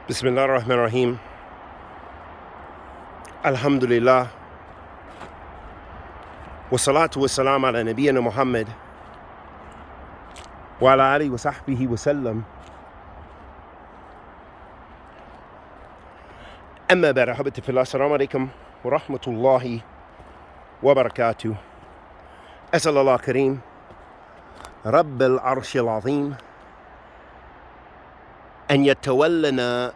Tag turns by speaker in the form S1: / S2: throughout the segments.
S1: Bismillah ar-Rahman ar-Rahim. Alhamdulillah. Wa salatu wa salam ala nabiyyina Muhammad wa ala alihi wa sahbihi wa sallam. Amma ba'd, ahbabti fillah. Assalamu alaikum wa rahmatullahi wa barakatuh. As'al Allah Kareem Rabb al-Arsh al-Azim and yatawallana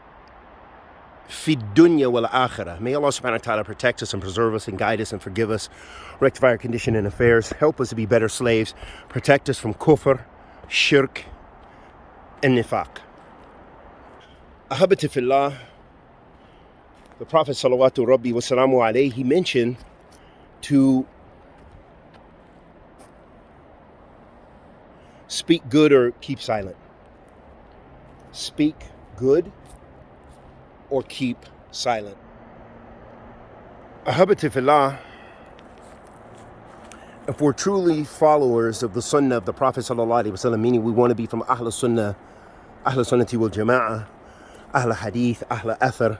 S1: fi dunya wal akhirah. May Allah subhanahu wa ta'ala protect us and preserve us and guide us and forgive us, rectify our condition and affairs, help us to be better slaves, protect us from kufr, shirk, and nifaq. Ahbabti fillah, the Prophet salawatu rabbi wa salamu alayhi, he mentioned to speak good or keep silent. Speak good or keep silent. Ahbabti fillah, if we're truly followers of the sunnah of the Prophet sallallahu alaihi wasallam, meaning we want to be from Ahl Sunnah, Ahl Sunnati wal Jama'ah, Ahl Hadith, Ahl Athar,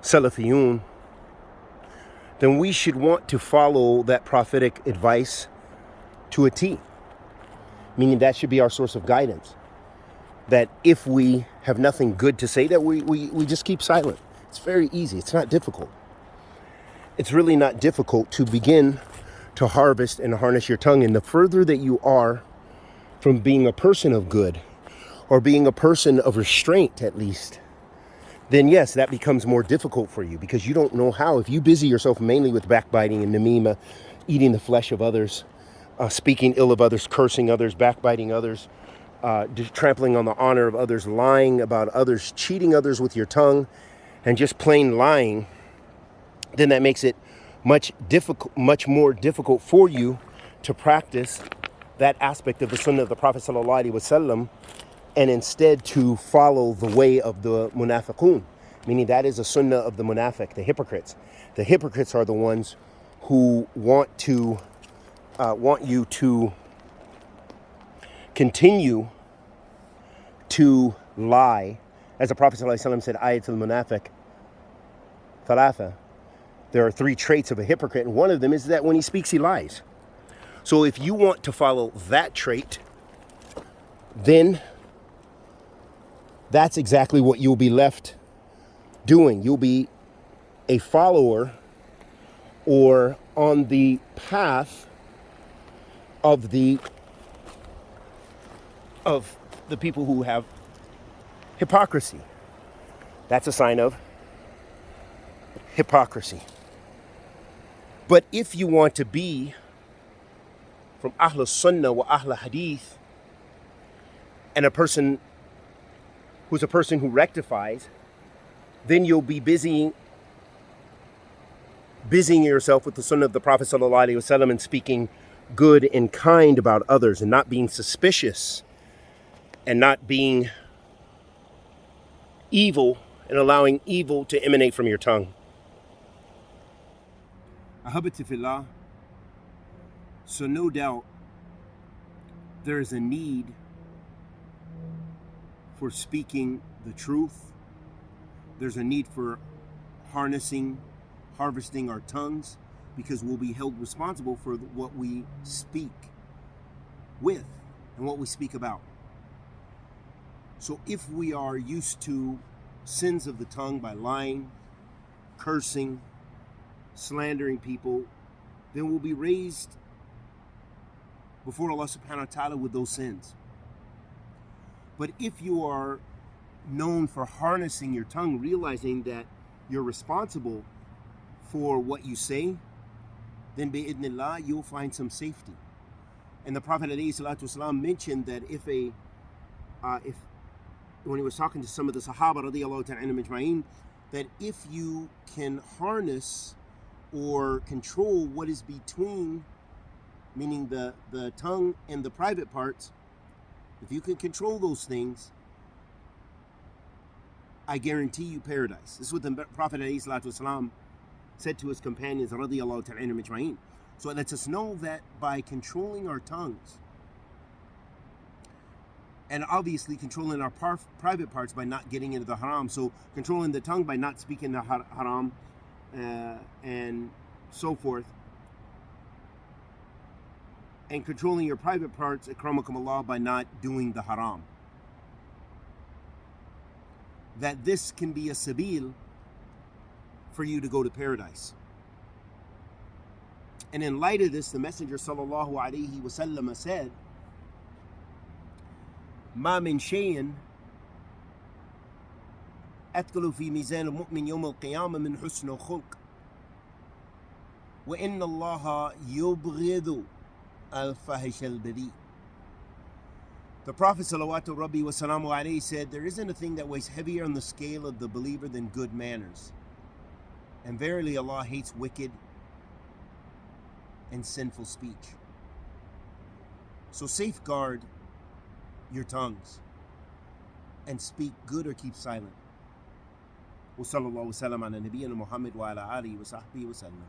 S1: Salafiyun, then we should want to follow that prophetic advice to a T. Meaning that should be our source of guidance. That if we have nothing good to say, that we just keep silent. It's very easy. It's not difficult. It's really not difficult to begin to harvest and harness your tongue. And the further that you are from being a person of good, or being a person of restraint at least, then yes, that becomes more difficult for you because you don't know how. If you busy yourself mainly with backbiting and namima, eating the flesh of others, speaking ill of others, cursing others, backbiting others, trampling on the honor of others, lying about others, cheating others with your tongue, and just plain lying, then that makes it much more difficult for you to practice that aspect of the sunnah of the Prophet sallallahu alaihi wasallam, and instead to follow the way of the munafiqun, meaning that is a sunnah of the munafiq, the hypocrites. The hypocrites are the ones who want you to continue to lie. As the Prophet ﷺ said, ayatul munafiq thalatha. There are three traits of a hypocrite, and one of them is that when he speaks, he lies. So if you want to follow that trait, then that's exactly what you'll be left doing. You'll be a follower or on the path of the people who have hypocrisy. That's a sign of hypocrisy. But if you want to be from Ahl Sunnah wa Ahl Hadith, and a person who's a person who rectifies, then you'll be busying yourself with the sunnah of the Prophet sallallahu alaihi wasallam and speaking good and kind about others and not being suspicious and not being evil and allowing evil to emanate from your tongue. Ahbabti fillah, so no doubt there is a need for speaking the truth. There's a need for harvesting our tongues, because we'll be held responsible for what we speak with and what we speak about. So if we are used to sins of the tongue by lying, cursing, slandering people, then we'll be raised before Allah subhanahu wa ta'ala with those sins. But if you are known for harnessing your tongue, realizing that you're responsible for what you say, then bi'idhnillah, you'll find some safety. And the Prophet ﷺ mentioned that if when he was talking to some of the Sahaba radiyallahu ta'ala anhum ajma'in, that if you can harness or control what is between, meaning the tongue and the private parts, if you can control those things, I guarantee you paradise. This is what the Prophet ﷺ said to his companions radiyallahu ta'ala anhum ajma'in. So it lets us know that by controlling our tongues And obviously controlling our private parts by not getting into the haram. So controlling the tongue by not speaking the haram and so forth. And controlling your private parts, akramakumullah, by not doing the haram. That this can be a sabil for you to go to paradise. And in light of this, the Messenger sallallahu alaihi wasallam said, ما من شيء أثقل في ميزان المؤمن يوم القيامة من حسن الخلق وإن الله يبغض الفاحش البذيء. The Prophet salawatu rabbi wa salamu alayhi said, there isn't a thing that weighs heavier on the scale of the believer than good manners. And verily Allah hates wicked and sinful speech. So safeguard your tongues and speak good or keep silent. Wa sallallahu wa sallam ala nabiyyina Muhammad wa ala alihi wa sahbihi wa sallam.